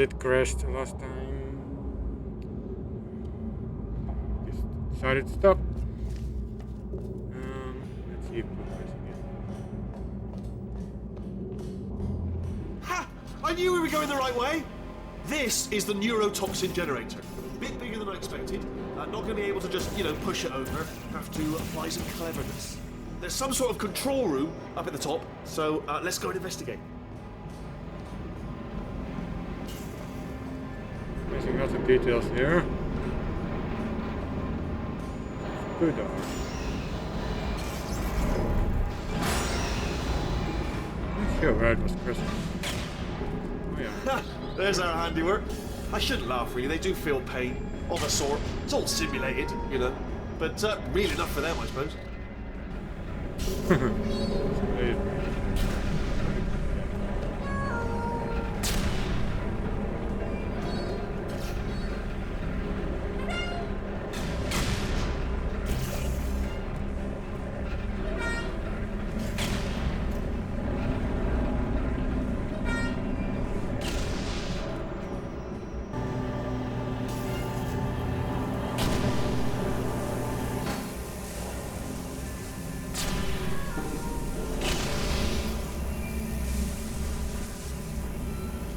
it crashed last time. Just decided to stop. Let's see if it works again. Ha! I knew we were going the right way! This is the neurotoxin generator. A bit bigger than I expected. Not going to be able to just, push it over. Have to apply some cleverness. There's some sort of control room up at the top, so let's go and investigate. Missing lots of details here. Good door. Not sure where it was pressing. Oh yeah. There's our handiwork. I shouldn't laugh really, they do feel pain. Of a sort. It's all simulated, But real enough for them, I suppose.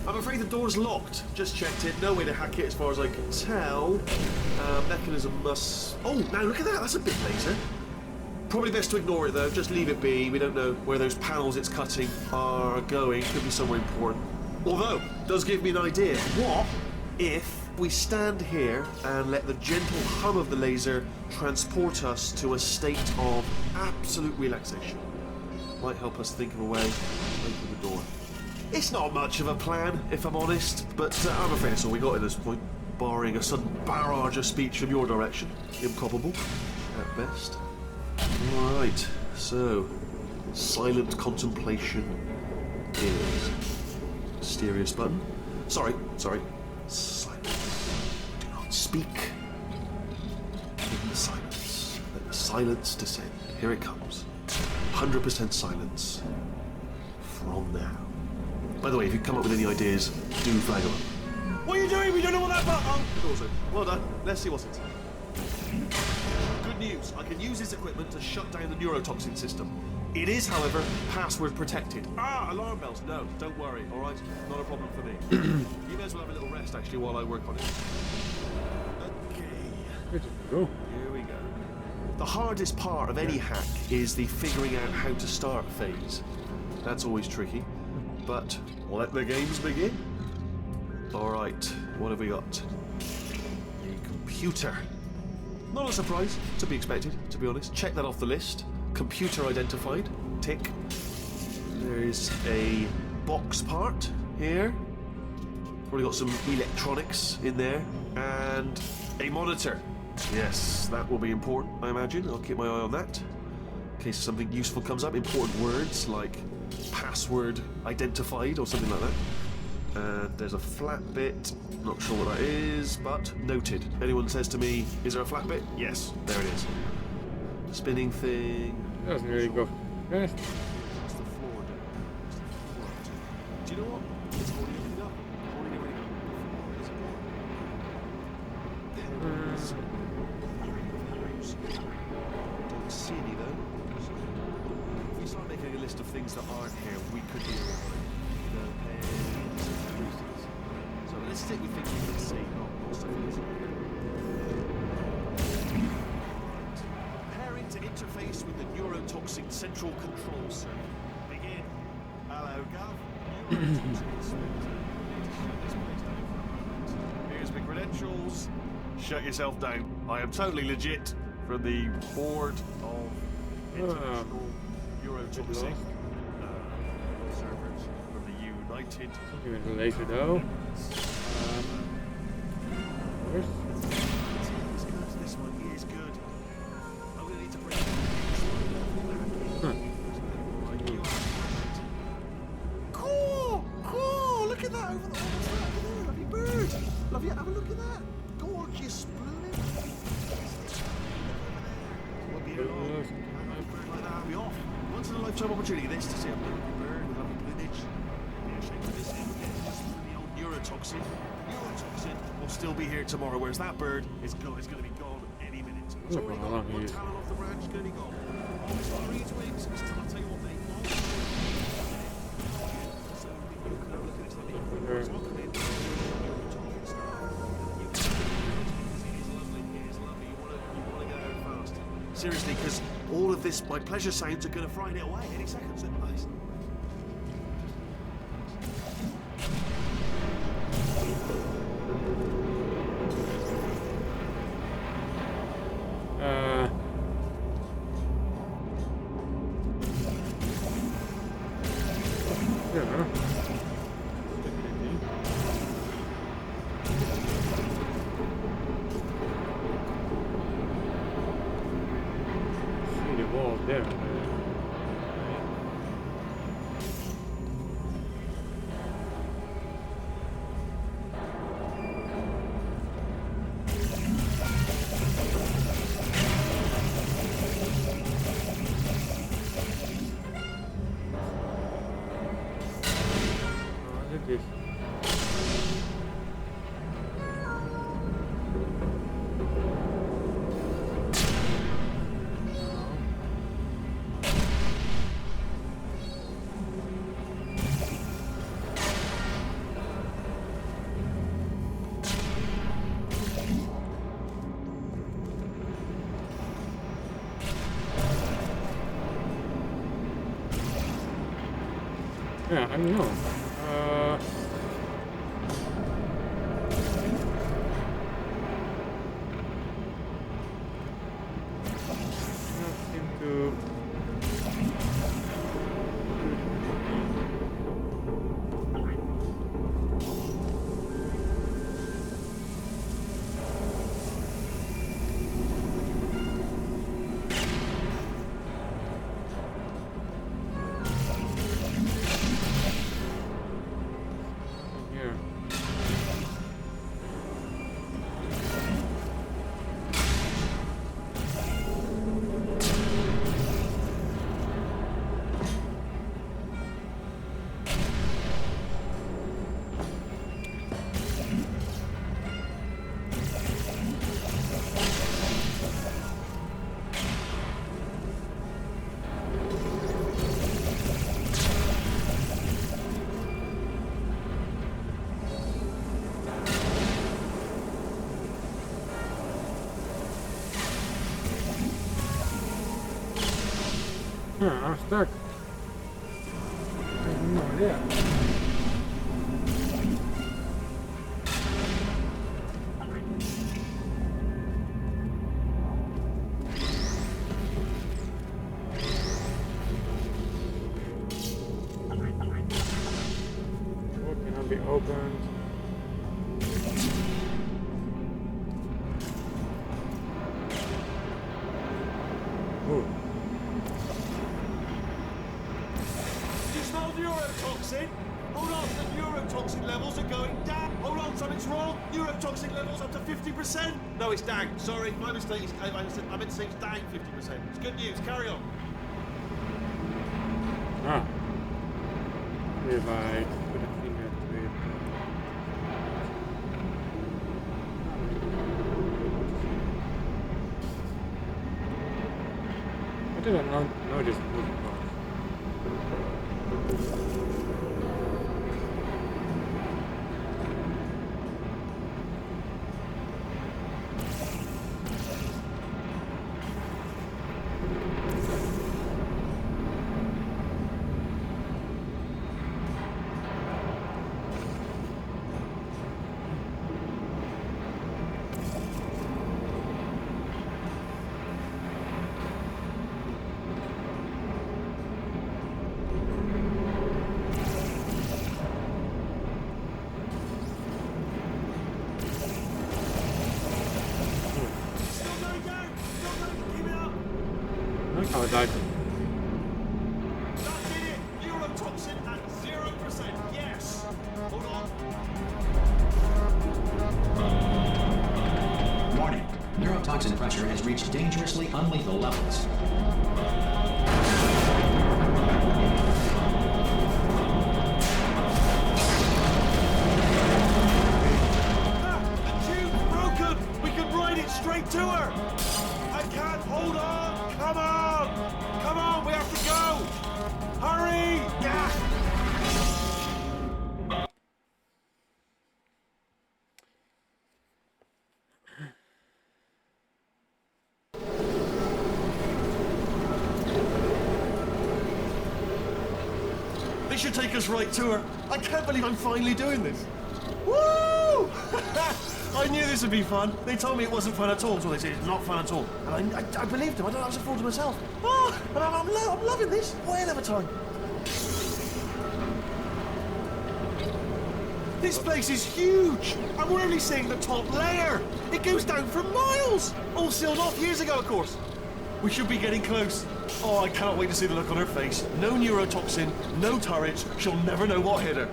I'm afraid the door's locked. Just checked it. No way to hack it as far as I can tell. Mechanism must... Oh, now look at that. That's a big laser. Probably best to ignore it, though. Just leave it be. We don't know where those panels it's cutting are going. Could be somewhere important. Although, it does give me an idea. What if we stand here and let the gentle hum of the laser transport us to a state of absolute relaxation? Might help us think of a way to open the door. It's not much of a plan, if I'm honest, but I'm afraid it's all we got at this point, barring a sudden barrage of speech from your direction. Improbable, at best. Alright, so, silent contemplation is mysterious button. Sorry. Silence. Do not speak. In the silence. Let the silence descend. Here it comes. 100% silence. From now. By the way, if you come up with any ideas, do flag them up. What are you doing? We don't know what that button... Also, well done. Let's see what's it. Good news. I can use this equipment to shut down the neurotoxin system. It is, however, password protected. Alarm bells. No, don't worry, all right? Not a problem for me. You may as well have a little rest, actually, while I work on it. Okay. Good to go. Here we go. The hardest part of any hack is the figuring out how to start phase. That's always tricky. But let the games begin. Alright, what have we got? A computer. Not a surprise, to be expected, to be honest. Check that off the list. Computer identified. Tick. There's a box part here. Probably got some electronics in there. And a monitor. Yes, that will be important, I imagine. I'll keep my eye on that. In case something useful comes up. Important words like password identified or something like that. And there's a flat bit, not sure what that is, but noted. Anyone says to me, is there a flat bit? Yes, there it is. Spinning thing. Doesn't really go fast. What's the floor do? Do you know what? It's holding everything up. Holding everything up. Don't see any though. If we start making a list of things that aren't here, we could be so let's stick with things we can see, not what stuff is. Preparing to interface with the neurotoxic central control circuit. Begin. Hello, Gav. Here's my credentials. Shut yourself down. I am totally legit from the board of international neurotoxic observers from the United. Something with the laser though. Where's... This one is good. I'm gonna need to bring Cool! Look at that over there. Lovely bird. Lovely, have a look at that. Gorgeous blooming. Won't be here long. A bird like that, I'll be off. Once in a lifetime opportunity this to see a lovely bird with lovely plumage. Be ashamed to miss it. Just the old neurotoxin. Neurotoxin will still be here tomorrow, whereas that bird is going to be gone any minute. It's already how gone. long he One is. talon off the branch, going to be gone. Sorry, twigs. I'll tell you what, mate. So, you can have a look at this. It's not going to be neurotoxin stuff. It is lovely. It is lovely. You want to get out fast. Seriously, because all of this, my pleasure sounds are going to frighten it away any second. So nice. Yeah. See the wall there. This. Yeah, I don't know. I'm stuck. I have no idea. What cannot be opened? Ooh. Neurotoxin? Hold on, the neurotoxin levels are going down. Hold on, something's wrong. Neurotoxin levels up to 50%. No, it's down. Sorry, my mistake. I meant to say it's down 50%. It's good news. Carry on. Ah. If I put a finger to it. I didn't know this moving parts. Oh, I died. That did it! Neurotoxin at 0%. Yes! Hold on. Warning. Neurotoxin pressure has reached dangerously unlethal levels. This should take us right to her. I can't believe I'm finally doing this. Woo! I knew this would be fun. They told me it wasn't fun at all, so they said it's not fun at all. And I believed them. I don't know, I was a fool to myself. Oh, and I'm loving this. Whale of a time. This place is huge, and we're only seeing the top layer. It goes down for miles. All sealed off years ago, of course. We should be getting close. Oh, I cannot wait to see the look on her face. No neurotoxin, no turrets. She'll never know what hit her.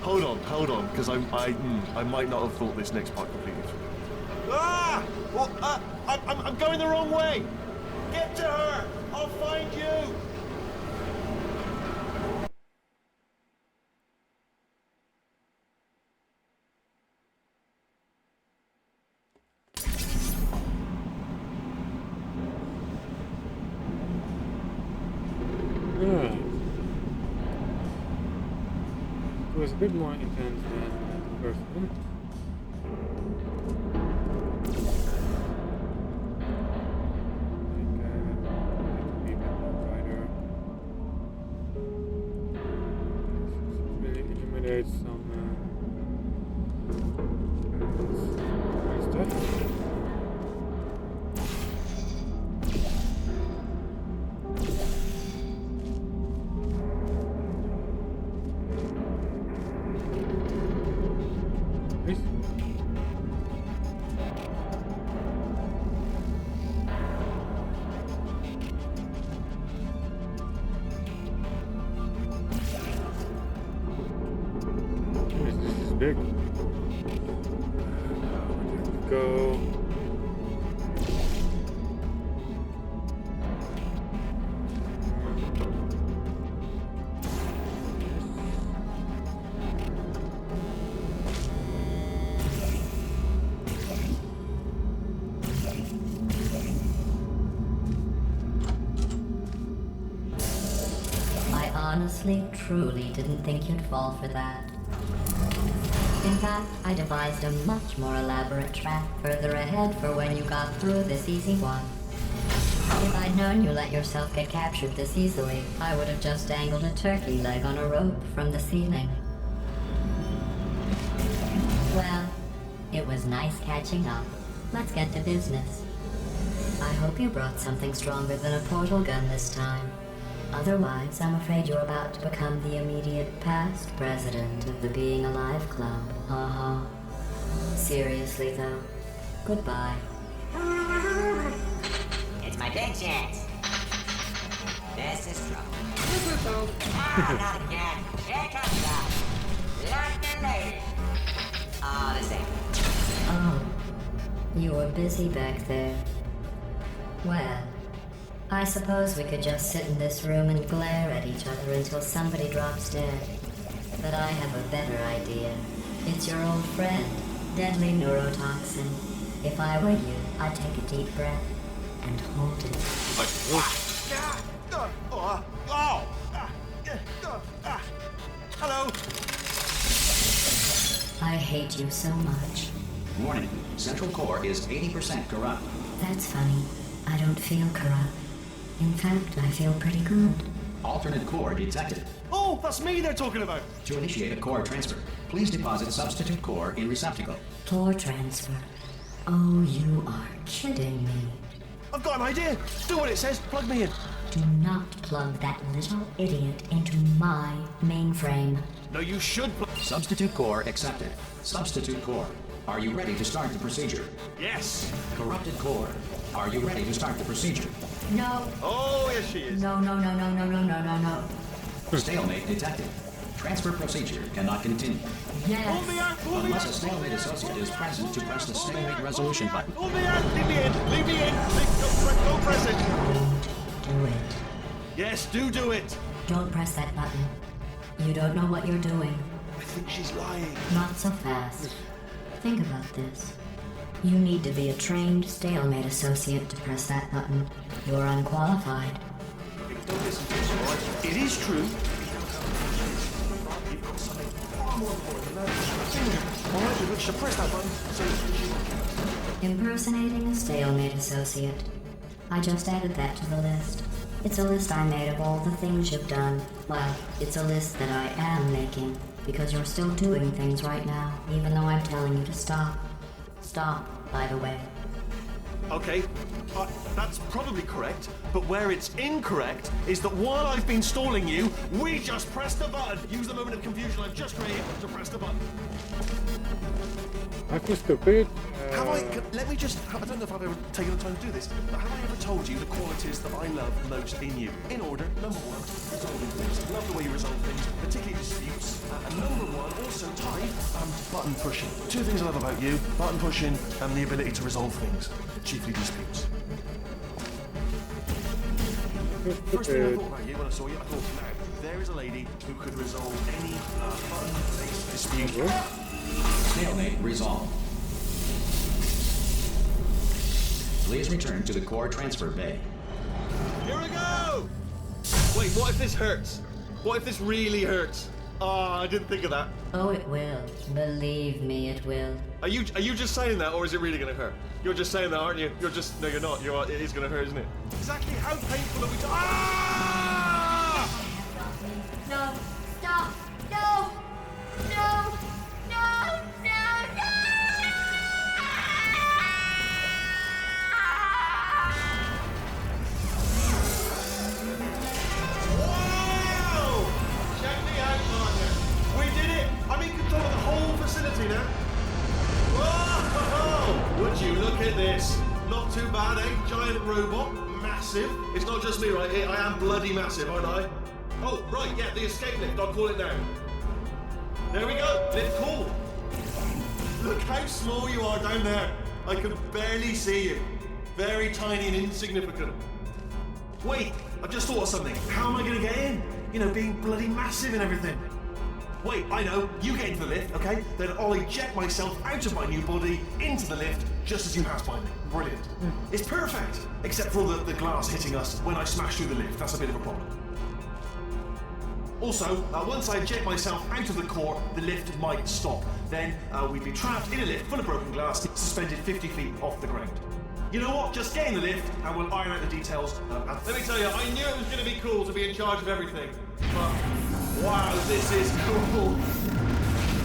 Hold on, because I might not have thought this next part completely through. Ah! Well, I'm going the wrong way. Get to her. I'll find you. It was a bit more intense than the first one. Like, be a bit more brighter. Really eliminate some stuff. Big. Go. I honestly, truly didn't think you'd fall for that. In fact, I devised a much more elaborate trap further ahead for when you got through this easy one. If I'd known you let yourself get captured this easily, I would have just dangled a turkey leg on a rope from the ceiling. Well, it was nice catching up. Let's get to business. I hope you brought something stronger than a portal gun this time. Otherwise, I'm afraid you're about to become the immediate past president of the Being Alive Club. Seriously, though, goodbye. It's my big chance. This is trouble. Not again. Here comes that. Like the lady. Oh, this ain't. Oh, you were busy back there. Well, I suppose we could just sit in this room and glare at each other until somebody drops dead. But I have a better idea. It's your old friend, deadly neurotoxin. If I were you, I'd take a deep breath and hold it. Hello. I hate you so much. Warning, central core is 80% corrupt. That's funny. I don't feel corrupt. In fact, I feel pretty good. Alternate core detected. Oh, that's me they're talking about. To initiate a core transfer, please deposit substitute core in receptacle. Core transfer. Oh, you are kidding me. I've got an idea. Do what it says. Plug me in. Do not plug that little idiot into my mainframe. No, you should Substitute core accepted. Substitute core. Are you ready to start the procedure? Yes. Corrupted core. Are you ready to start the procedure? No. Oh, yes, she is. No. Stalemate detected. Transfer procedure cannot continue. Yes. Pull me Unless a out. stalemate associate is present to press the stalemate resolution button. Pull me out. Leave me in. Leave me in. Don't press it. Do it. Yes, do it. Don't press that button. You don't know what you're doing. I think she's lying. Not so fast. Think about this. You need to be a trained stalemate associate to press that button. You're unqualified. Don't listen to us, all right? It is true. You've got something far more important than that. Finger. All right, we should press that button. So Impersonating a stalemate associate. I just added that to the list. It's a list I made of all the things you've done. Well, it's a list that I am making, because you're still doing things right now, even though I'm telling you to stop. Stop, by the way. Okay, that's probably correct, but where it's incorrect is that while I've been stalling you, we just pressed the button. Use the moment of confusion I've just created to press the button. I feel stupid. Let me just, I don't know if I've ever taken the time to do this, but have I ever told you the qualities that I love most in you? In order, number one, resolving things. Love the way you resolve things, particularly disputes. And number one, also tied, button pushing. Two things I love about you, button pushing and the ability to resolve things, chiefly disputes. First thing I thought about you when I saw you, I thought, now, there is a lady who could resolve any button-based dispute. Stalemate resolved. Please return to the core transfer bay. Here we go! Wait, what if this hurts? What if this really hurts? I didn't think of that. Oh, it will. Believe me, it will. Are you just saying that, or is it really gonna hurt? You're just saying that, aren't you? No, you're not. It is gonna hurt, isn't it? Exactly how painful are we No, stop! No! No! No! No! No! Wow! Check me out, partner. We did it! I'm in control of the whole facility now. Whoa! Would you look at this? Not too bad, eh? Giant robot, massive. It's not just me right here. I am bloody massive, aren't I? Oh, right, yeah, the escape lift. I'll call it now. There we go. Lift cool. Look how small you are down there. I can barely see you. Very tiny and insignificant. Wait, I just thought of something. How am I going to get in? You know, being bloody massive and everything. Wait, I know. You get into the lift, okay? Then I'll eject myself out of my new body into the lift just as you pass by me. Brilliant. It's perfect, except for the glass hitting us when I smash through the lift. That's a bit of a problem. Also, once I eject myself out of the core, the lift might stop. Then we'd be trapped in a lift full of broken glass, suspended 50 feet off the ground. You know what? Just get in the lift and we'll iron out the details. Let me tell you, I knew it was going to be cool to be in charge of everything. But, wow, this is cool.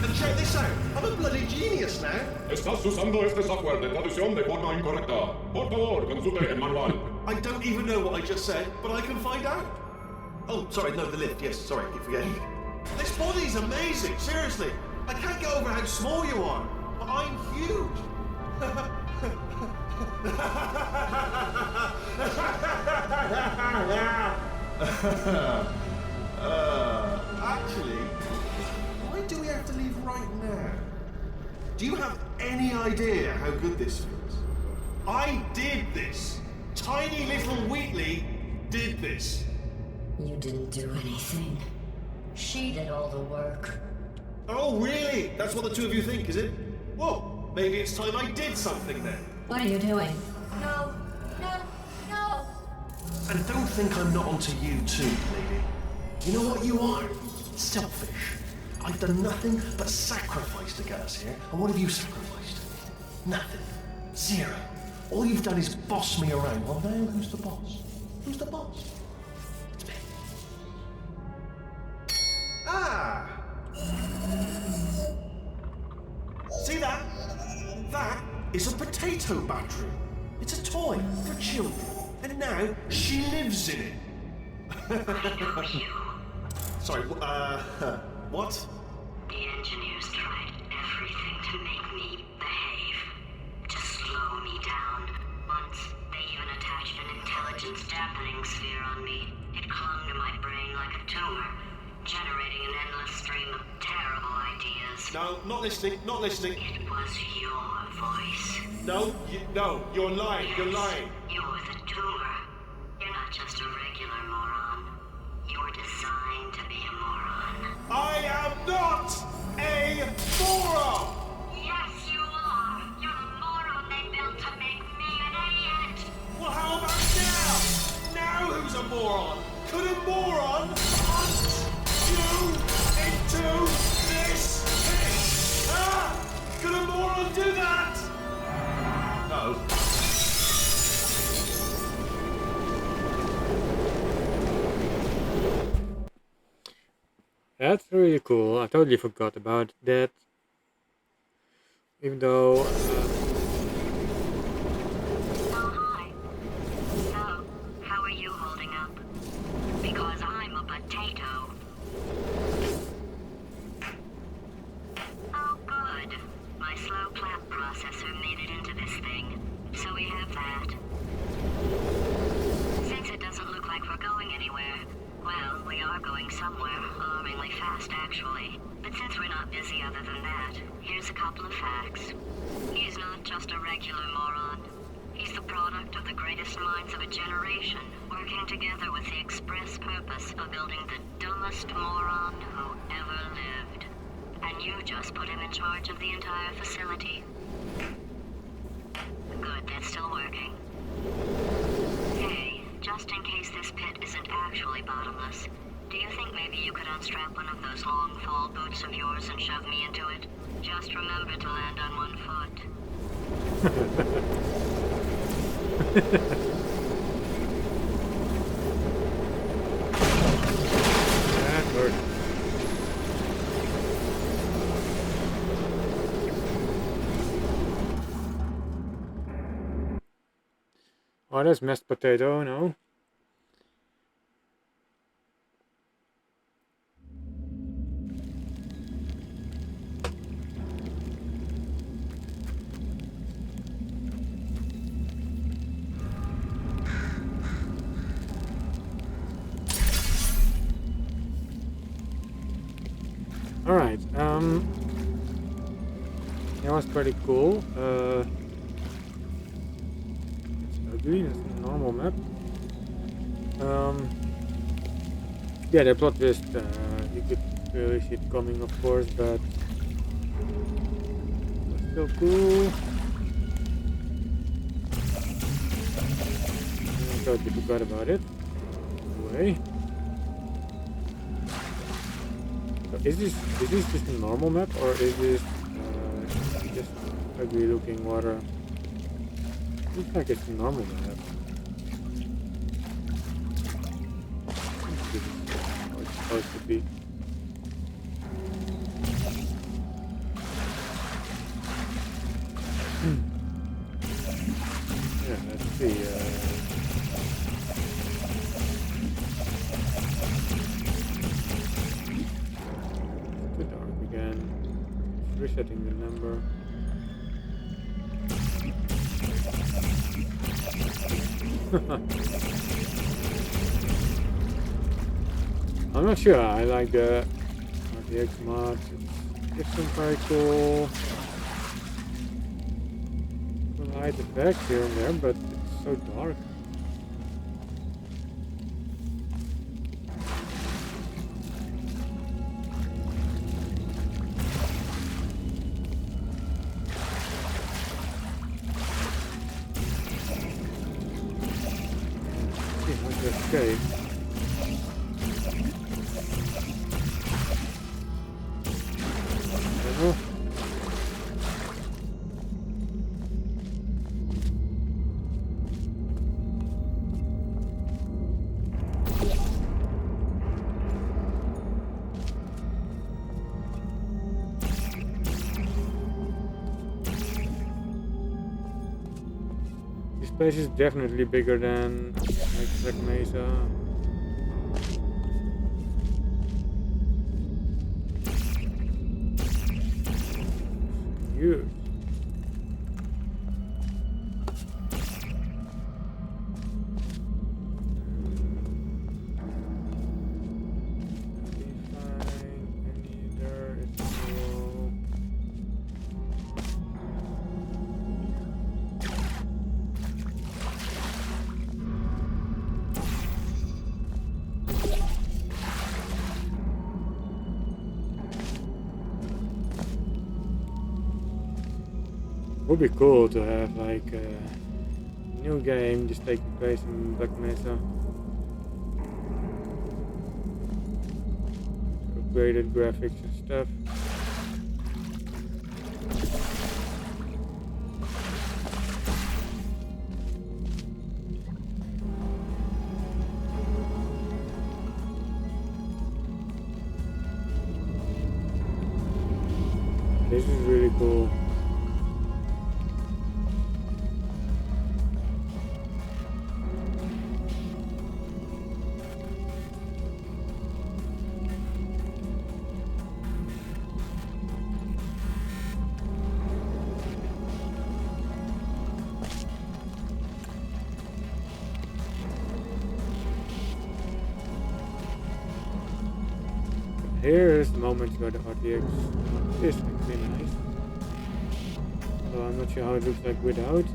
And check this out. I'm a bloody genius now. Estás usando este software de traducción de forma incorrecta. Por favor, consulte el manual. I don't even know what I just said, but I can find out. Oh, sorry, no, the lift. Yes, sorry, keep forgetting. This body's amazing, seriously. I can't get over how small you are, but I'm huge. Actually, why do we have to leave right now? Do you have any idea how good this feels? I did this. Tiny little Wheatley did this. You didn't do anything. She did all the work. Oh, really? That's what the two of you think, is it? Well, maybe it's time I did something then. What are you doing? No! No! No! And don't think I'm not onto you too, lady. You know what you are? Selfish. I've done nothing but sacrifice to get us here. And what have you sacrificed? Nothing. Zero. All you've done is boss me around. Well, now who's the boss? Who's the boss? It's me. Ah! See that? That is a potato battery. It's a toy for children. And now she lives in it. Sorry, what? The engineers tried everything to make me behave, to slow me down. Once, they even attached an intelligence dampening sphere on me. It clung to my brain like a tumor, generating an endless stream of terrible ideas. No, not listening, not listening. It was your voice. No, you're lying, Yes, you're lying. You're the tumor. You're not just a regular moron. You're designed to be a moron. I am not a moron! Yes, you are. You're a moron they built to make me an idiot. Well, how about now? Now who's a moron? Could a moron hunt you into this pit? Ah! Could a moron do that? No. That's really cool. I totally forgot about that. Even though, Oh, hi. So, how are you holding up? Because I'm a potato. Oh, good. My slow clap processor made it into this thing. So we have that. Since it doesn't look like we're going anywhere, well, we are going somewhere, alarmingly fast actually. But since we're not busy other than that, here's a couple of facts. He's not just a regular moron. He's the product of the greatest minds of a generation, working together with the express purpose of building the dumbest moron who ever lived. And you just put him in charge of the entire facility. Good, that's still working. Hey, just in case this pit isn't actually bottomless, do you think maybe you could unstrap one of those long fall boots of yours and shove me into it? Just remember to land on one foot. that hurt. Oh, that's mashed potato, no? Alright, that was pretty cool. It's ugly, it's a normal map. Yeah, the plot twist, you could really see it coming, of course, but it's still cool. I totally forgot about it. Anyway. So is this just a normal map, or is this just ugly looking water? Looks like it's a normal map. This is how it's supposed to be. Yeah, let's see. Too dark again. Just resetting the number. I'm not sure. I like the RTX mod. It's some very cool light effects here and there, but it's so dark. Okay. This place is definitely bigger than like Mesa. Huge. Would be cool to have like a new game just taking place in Black Mesa. Upgraded graphics and stuff. This is really cool. Here is the moment where the RTX is actually nice. So I'm not sure how it looks like without.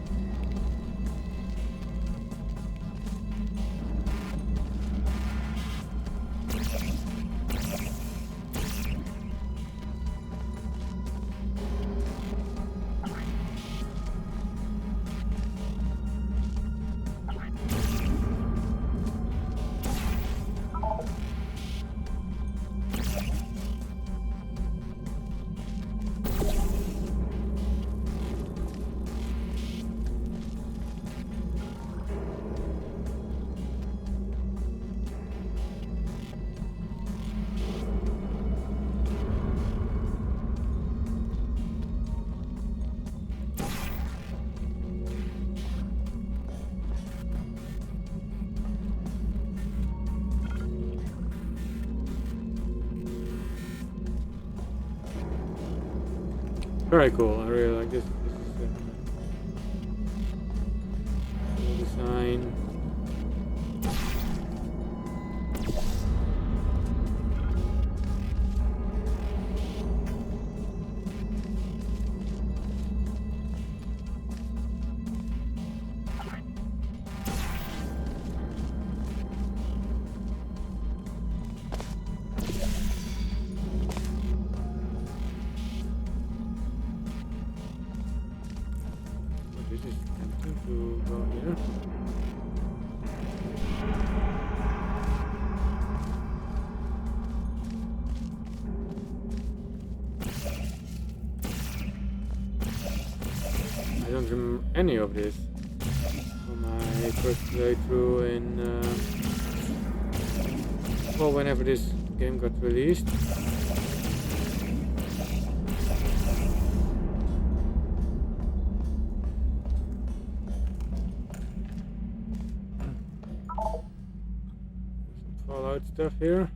Very cool. I really like this. This is cool design. This is tempting to go here. I don't remember any of this from my first playthrough in well, whenever this game got released. Fallout stuff here.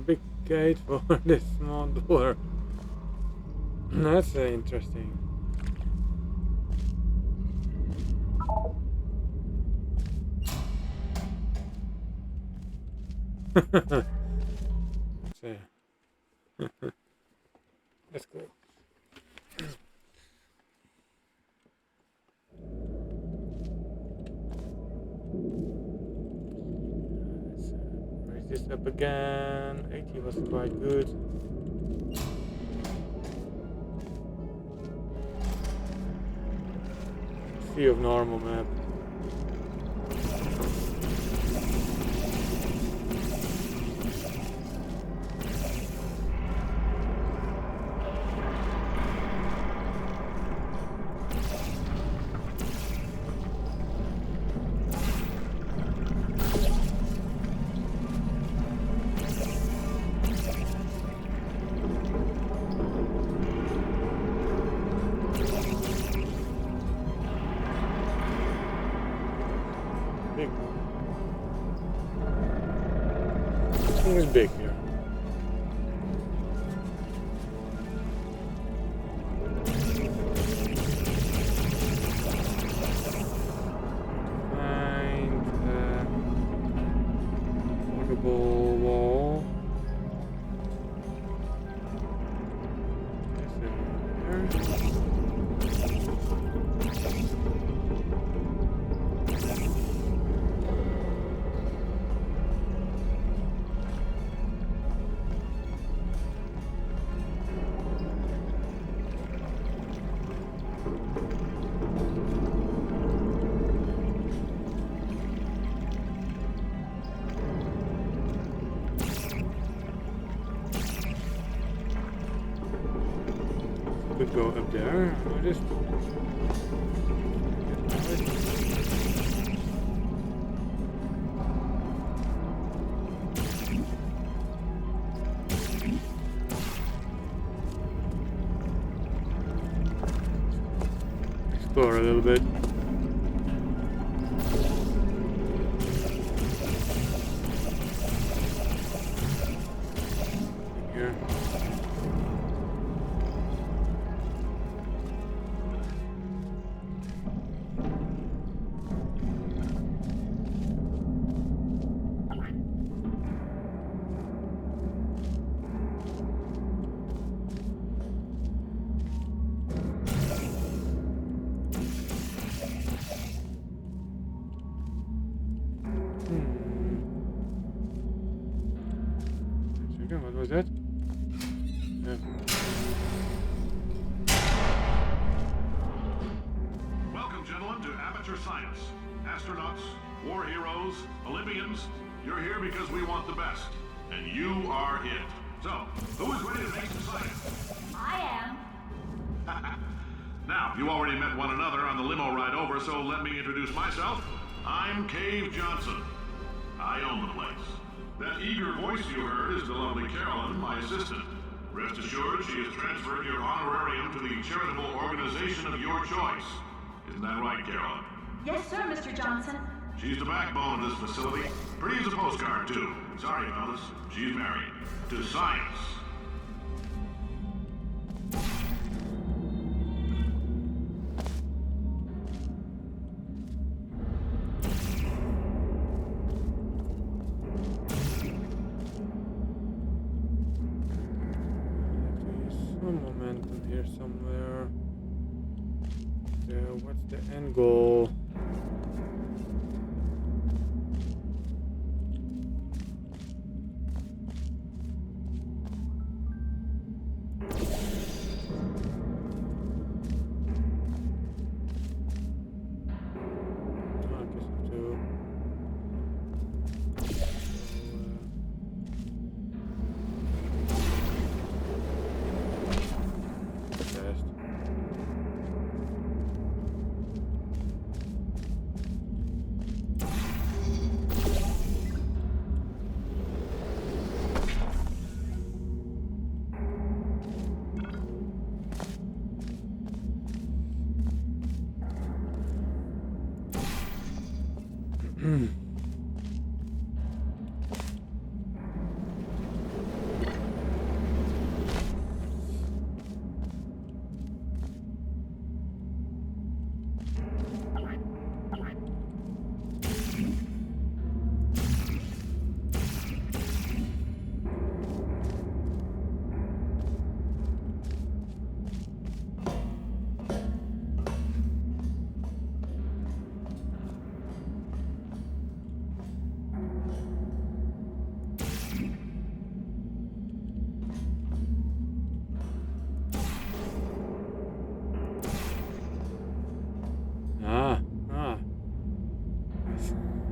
Big gate for this small door. That's interesting. That's cool. this up again. 80 was quite good. Sea of normal map. Big. Everything is big here. Find portable wall. Yes, there. Could go up there, I noticed. Explore a little bit. Here. What was that? Yeah. Welcome, gentlemen, to Aperture Science. Astronauts, war heroes, Olympians, you're here because we want the best. And you are it. So, who is ready to make some science? I am. Now, you already met one another on the limo ride over, so let me introduce myself. I'm Cave Johnson. I own the place. That eager voice you heard is the lovely Carolyn, my assistant. Rest assured, she has transferred your honorarium to the charitable organization of your choice. Isn't that right, Carolyn? Yes, sir, Mr. Johnson. She's the backbone of this facility. Pretty as a postcard, too. Sorry, fellas. She's married. To science. Some momentum here somewhere. So what's the end goal?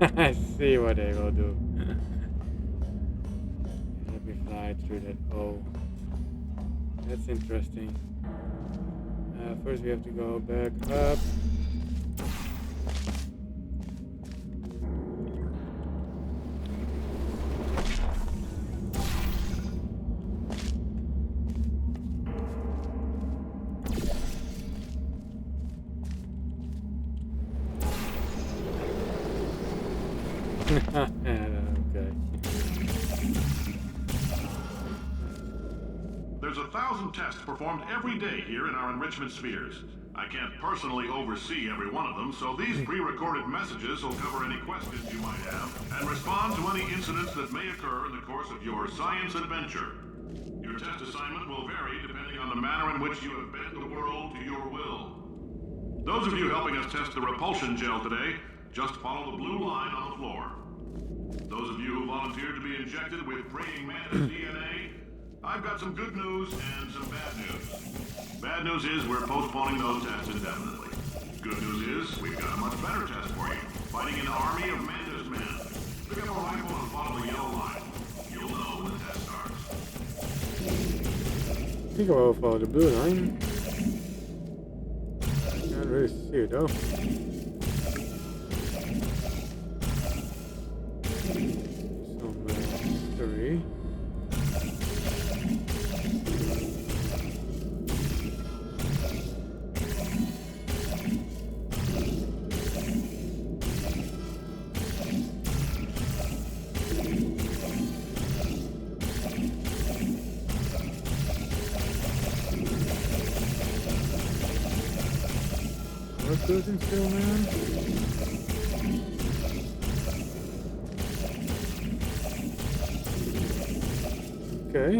I see what they will do. Let me fly through that. Oh, that's interesting. First we have to go back up. Okay. There's 1,000 tests performed every day here in our enrichment spheres. I can't personally oversee every one of them, so these pre-recorded messages will cover any questions you might have and respond to any incidents that may occur in the course of your science adventure. Your test assignment will vary depending on the manner in which you have bent the world to your will. Those of you helping us test the repulsion gel today, just follow the blue line on the floor. Those of you who volunteered to be injected with praying mantis DNA, I've got some good news and some bad news. Bad news is we're postponing those tests indefinitely. Good news is we've got a much better test for you. Fighting an army of mantis men. Pick up a rifle and follow the yellow line. You'll know when the test starts. I think I will follow the blue line. Can't really see it though. Some mystery. What's closing still, man? Okay.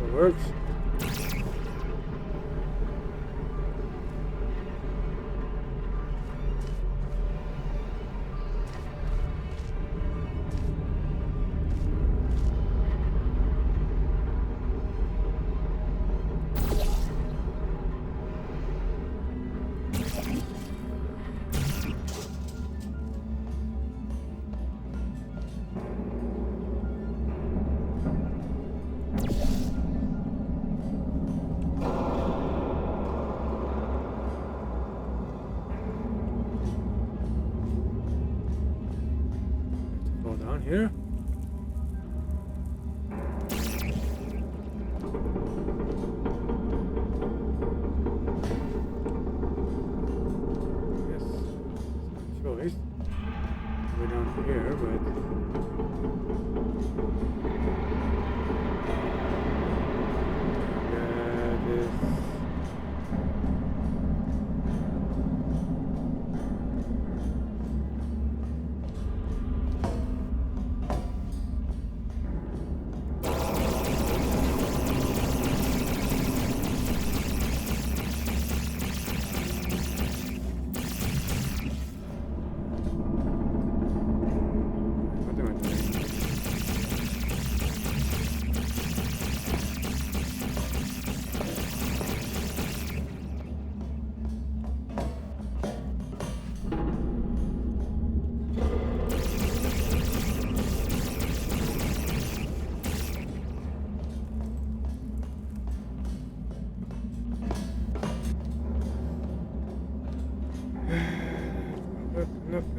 It works. Down here. Yes, no choice. Go down here, that is.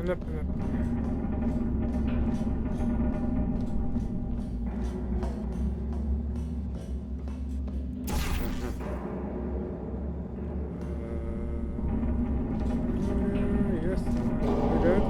Enough. Yes, do that.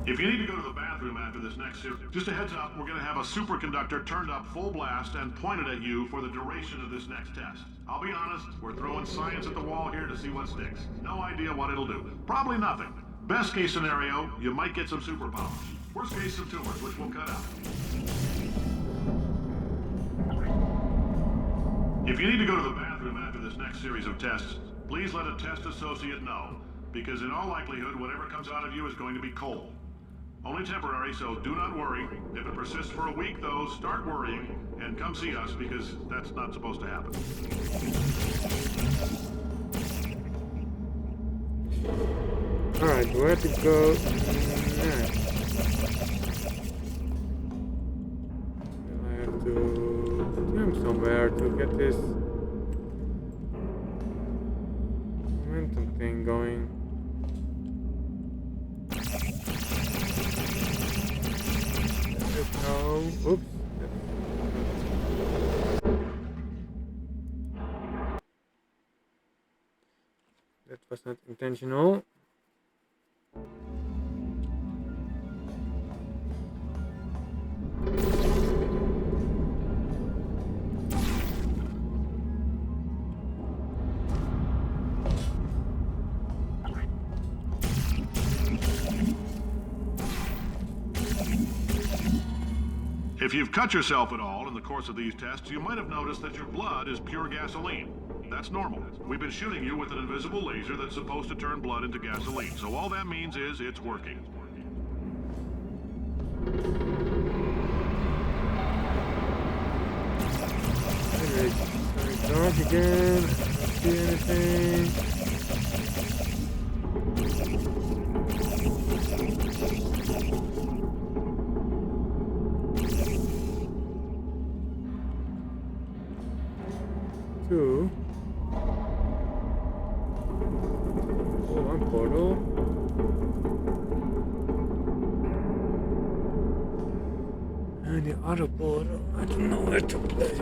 If you need to go to the bathroom after this next series, just a heads up, we're going to have a superconductor turned up full blast and pointed at you for the duration of this next test. I'll be honest, we're throwing science at the wall here to see what sticks. No idea what it'll do. Probably nothing. Best case scenario, you might get some superpowers. Worst case, some tumors, which we'll cut out. If If you need to go to the bathroom after this next series of tests, please let a test associate know, because in all likelihood, whatever comes out of you is going to be coal. Only temporary, so do not worry. If it persists for a week, though, start worrying and come see us, because that's not supposed to happen. Alright, where to go next? I have to jump somewhere to get this momentum thing going. No, oops. That was not intentional. If you've cut yourself at all in the course of these tests, you might have noticed that your blood is pure gasoline. That's normal. We've been shooting you with an invisible laser that's supposed to turn blood into gasoline, so all that means is it's working. It's dark again. I don't see anything. Two. Oh, one portal. And the other portal, I don't know where to place.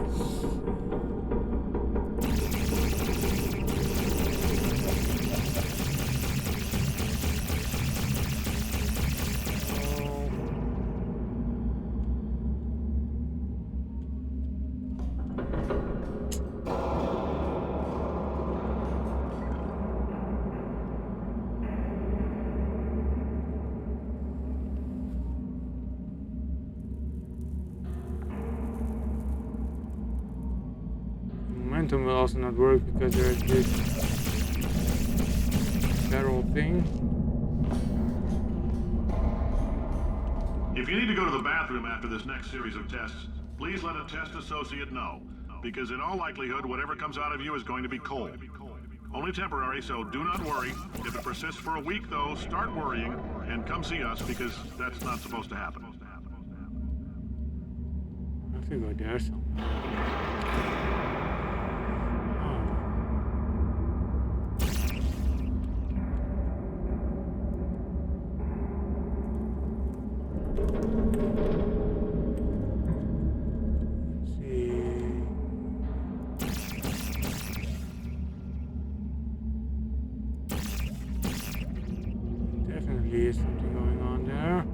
Momentum will also not work because there's this barrel thing. If you need to go to the bathroom after this next series of tests, please let a test associate know, because in all likelihood, whatever comes out of you is going to be coal. Only temporary, so do not worry. If it persists for a week, though, start worrying and come see us, because that's not supposed to happen. I have to go there somewhere. Is something going on there?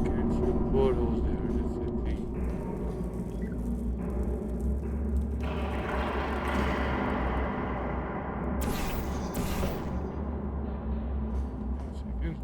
Can't shoot portals there, that's the thing. One second.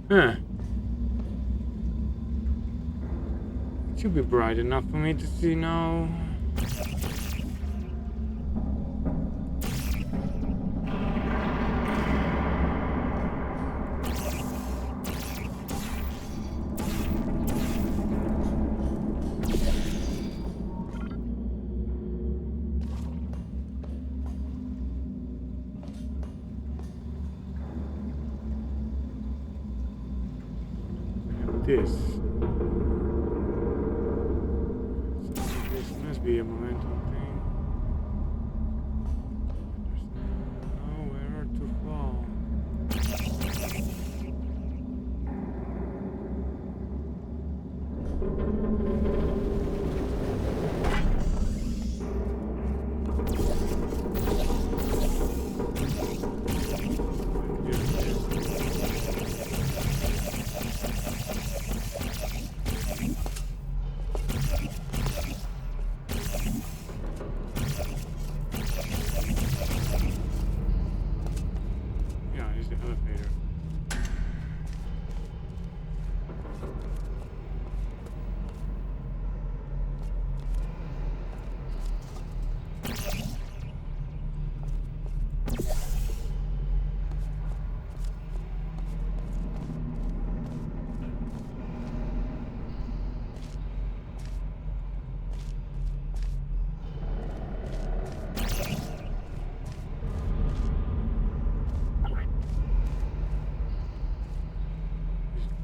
Huh. It should be bright enough for me to see now. This. So this must be a momentum thing. There's nowhere to fall.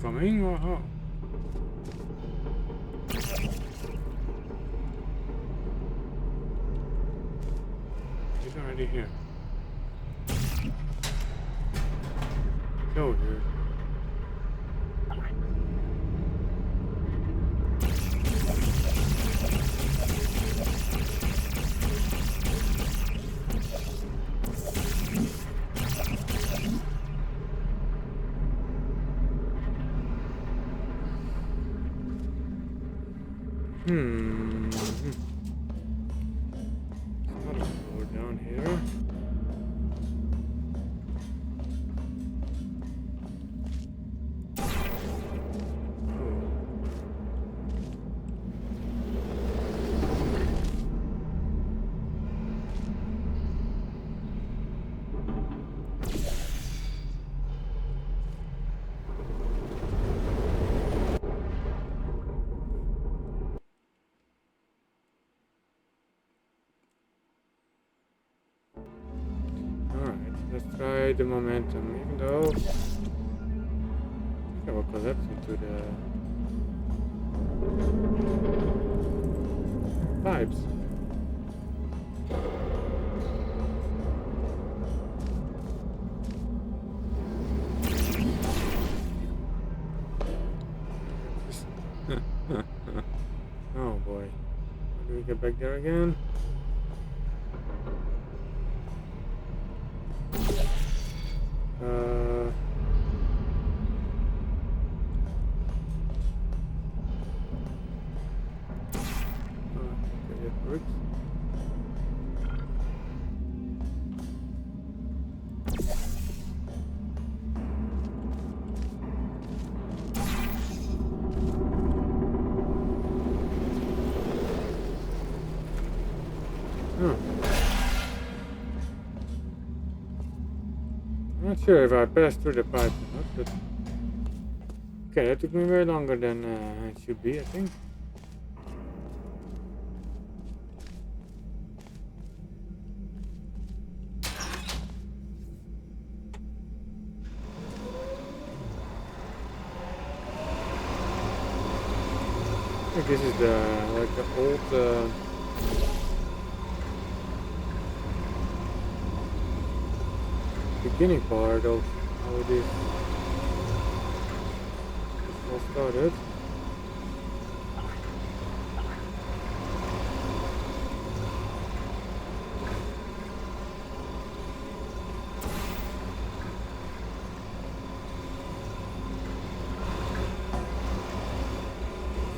coming or how? He's already here. So here. Not a door down here. Let's try the momentum, even though I think I will collapse into the pipes. Oh boy. How do we get back there again? Okay, that works. I'm not sure if I passed through the pipe or not, but okay, that took me way longer than it should be, I think. I think this is the like the old beginning part of how this all started.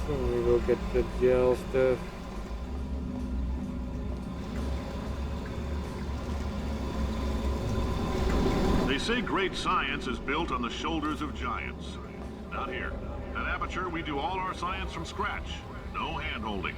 So we will get the gel stuff. They say great science is built on the shoulders of giants. Not here. At Aperture, we do all our science from scratch. No hand-holding.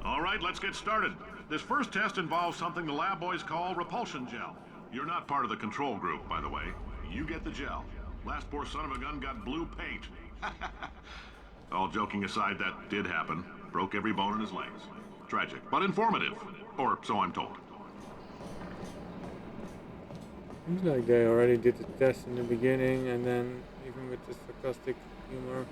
All right, let's get started. This first test involves something the lab boys call repulsion gel. You're not part of the control group, by the way. You get the gel. Last poor son of a gun got blue paint. All joking aside, that did happen. Broke every bone in his legs. Tragic, but informative. Or so I'm told. Seems like they already did the test in the beginning, and then even with the sarcastic humor.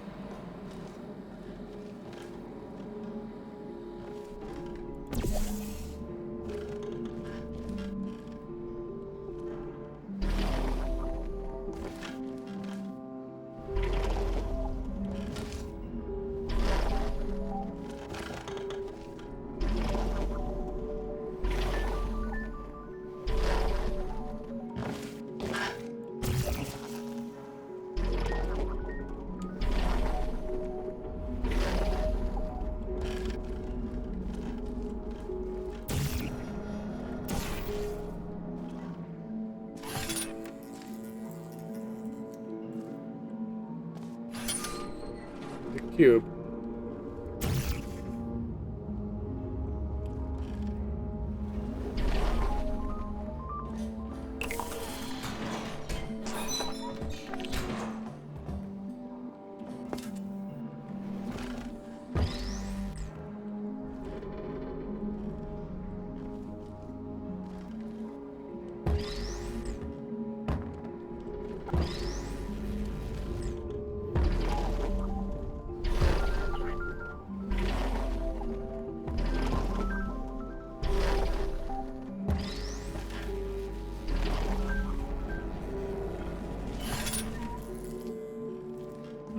Cube.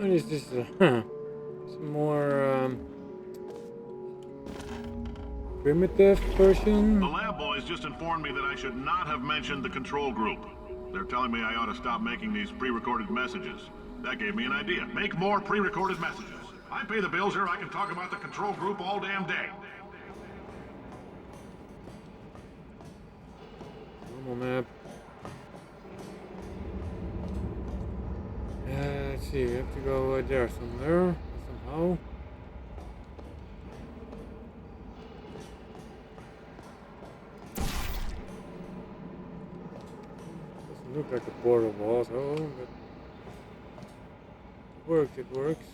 What is this? It's more primitive version. The lab boys just informed me that I should not have mentioned the control group. They're telling me I ought to stop making these pre-recorded messages. That gave me an idea. Make more pre-recorded messages. I pay the bills here, I can talk about the control group all damn day. Normal map. Let's see, we have to go there somewhere, somehow. Doesn't look like a portal also, but it works.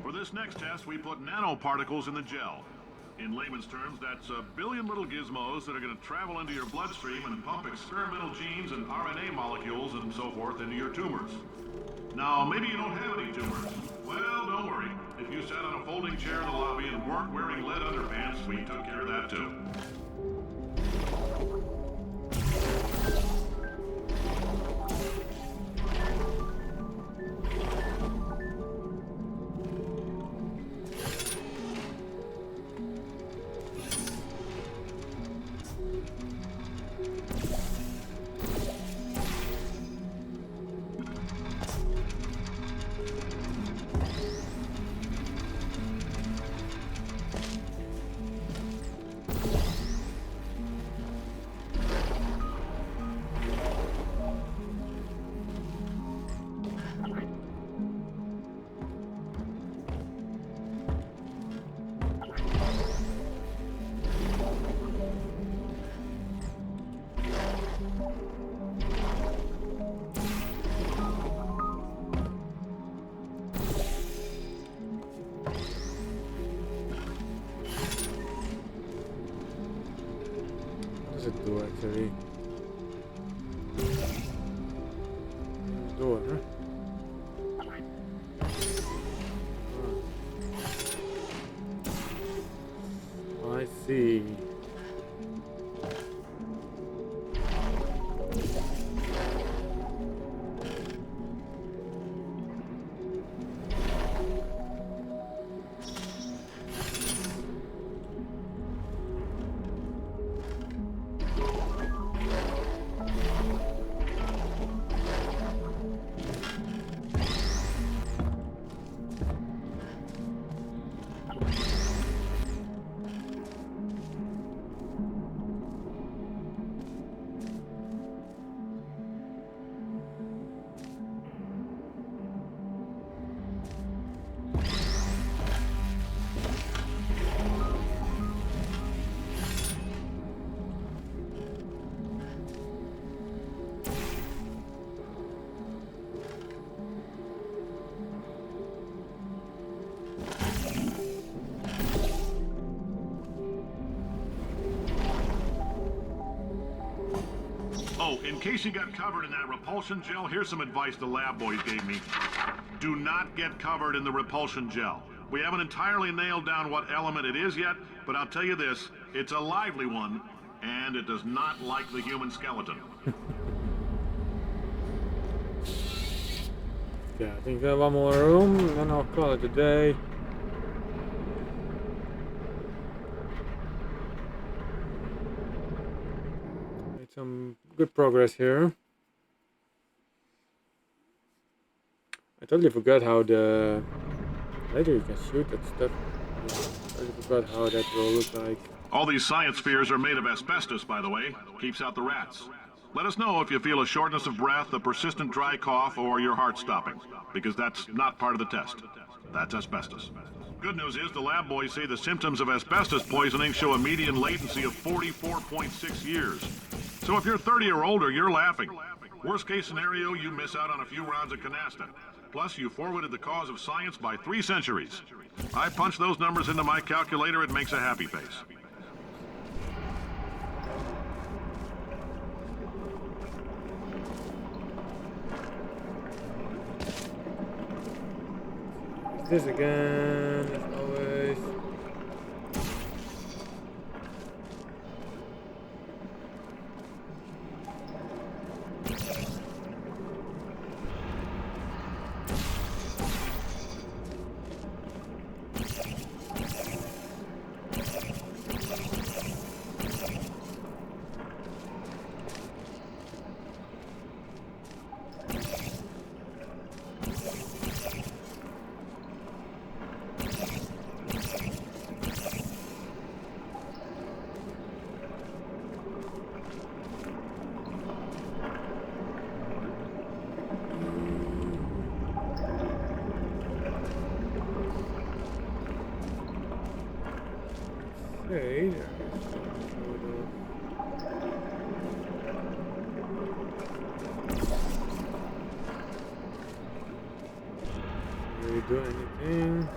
For this next test, we put nanoparticles in the gel. In layman's terms, that's a billion little gizmos that are going to travel into your bloodstream and pump experimental genes and RNA molecules and so forth into your tumors. Now, maybe you don't have any tumors. Well, don't worry. If you sat on a folding chair in the lobby and weren't wearing lead underpants, we took care of that too. What does it do actually? Door, huh? Oh. I see. Oh, in case you got covered in that repulsion gel, here's some advice the lab boys gave me. Do not get covered in the repulsion gel. We haven't entirely nailed down what element it is yet, but I'll tell you this, it's a lively one, and it does not like the human skeleton. Yeah, I think we have one more room, and then I'll call it a day. Made some good progress here. I totally forgot how the... Later you can shoot that stuff. I totally forgot how that will look like. All these science spheres are made of asbestos, by the way. Keeps out the rats. Let us know if you feel a shortness of breath, a persistent dry cough, or your heart stopping, because that's not part of the test. That's asbestos. Good news is the lab boys say the symptoms of asbestos poisoning show a median latency of 44.6 years. So if you're 30 or older, you're laughing. Worst case scenario, you miss out on a few rounds of canasta. Plus, you forwarded the cause of science by 3 centuries. I punch those numbers into my calculator, it makes a happy face. This again, as always. Okay, really do anything.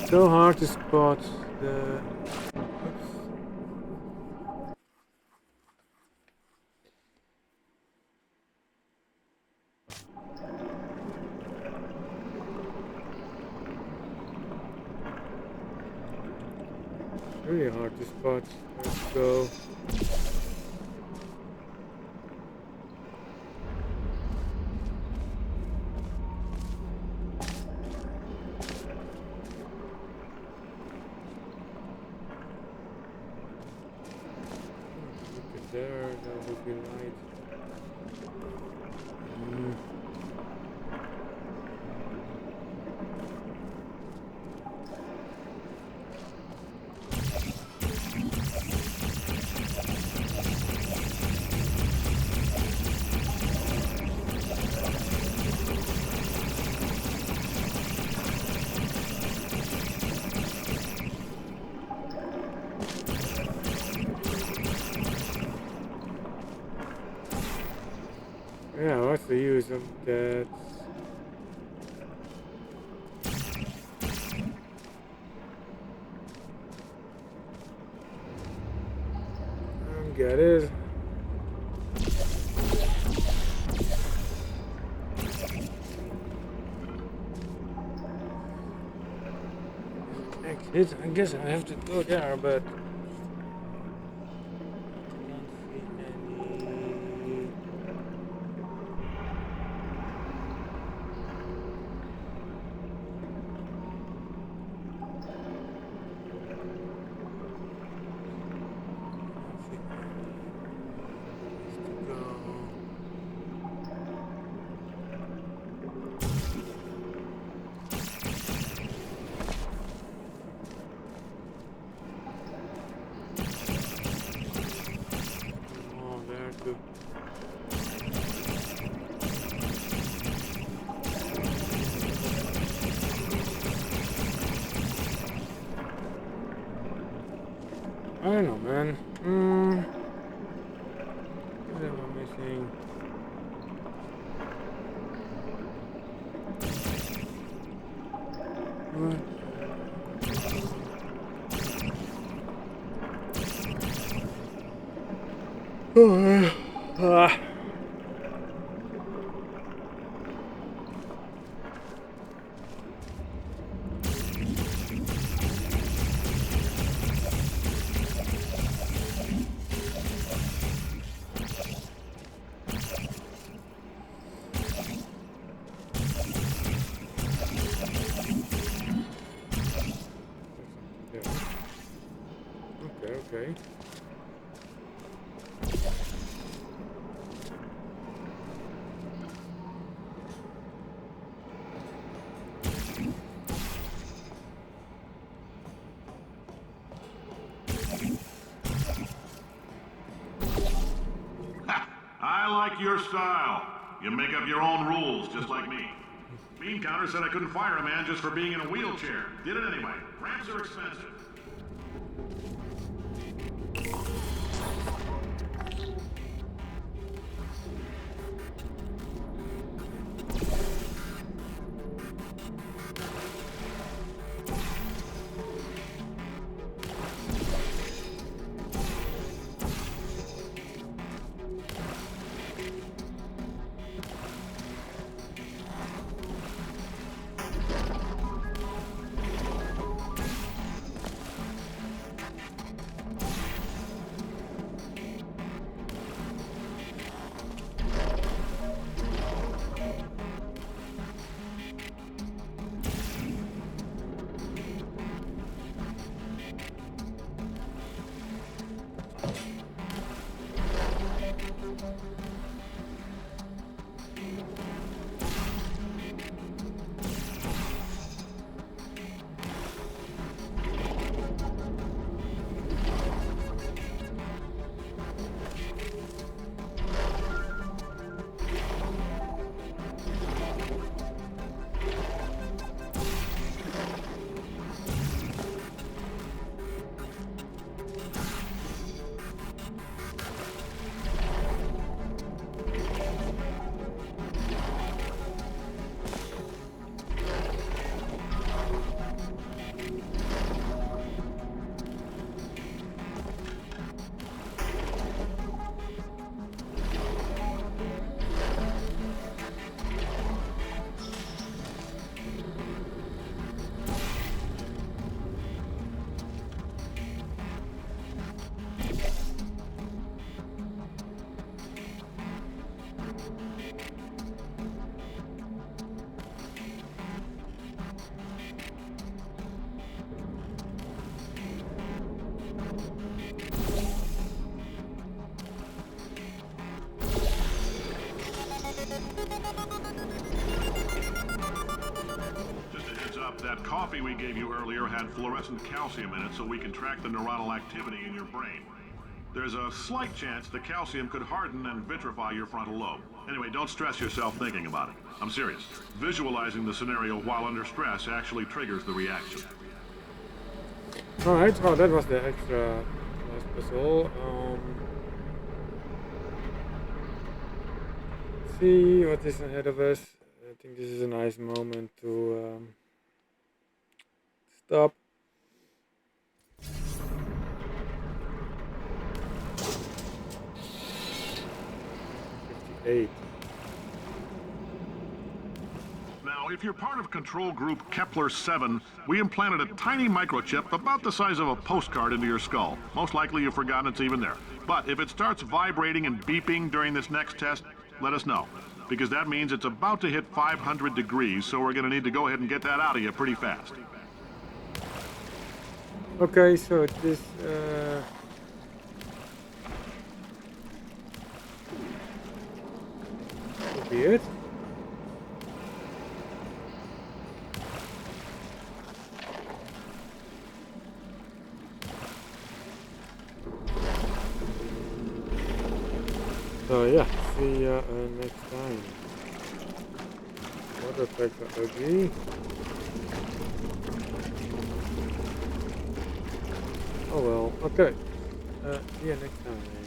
So hard to spot the... Really hard to spot. Let's go. There, that would be right. Yeah, what's the use of that? Get it. Exit. I guess I have to go there, but I don't know, man. What am I missing? What? like your style. You make up your own rules, just like me. Bean Counter said I couldn't fire a man just for being in a wheelchair. Did it anyway. Ramps are expensive. That coffee we gave you earlier had fluorescent calcium in it, so we can track the neuronal activity in your brain. There's a slight chance the calcium could harden and vitrify your frontal lobe. Anyway, don't stress yourself thinking about it. I'm serious. Visualizing the scenario while under stress actually triggers the reaction. Alright, well that was the extra last puzzle. Let's see what is ahead of us. I think this is a nice moment to stop. 58. Now, if you're part of control group Kepler 7, we implanted a tiny microchip about the size of a postcard into your skull. Most likely you've forgotten it's even there. But if it starts vibrating and beeping during this next test, let us know. Because that means it's about to hit 500 degrees, so we're going to need to go ahead and get that out of you pretty fast. Okay, so this would be it. So yeah, see ya next time. Water effects are ugly. Oh well, okay. See ya next time.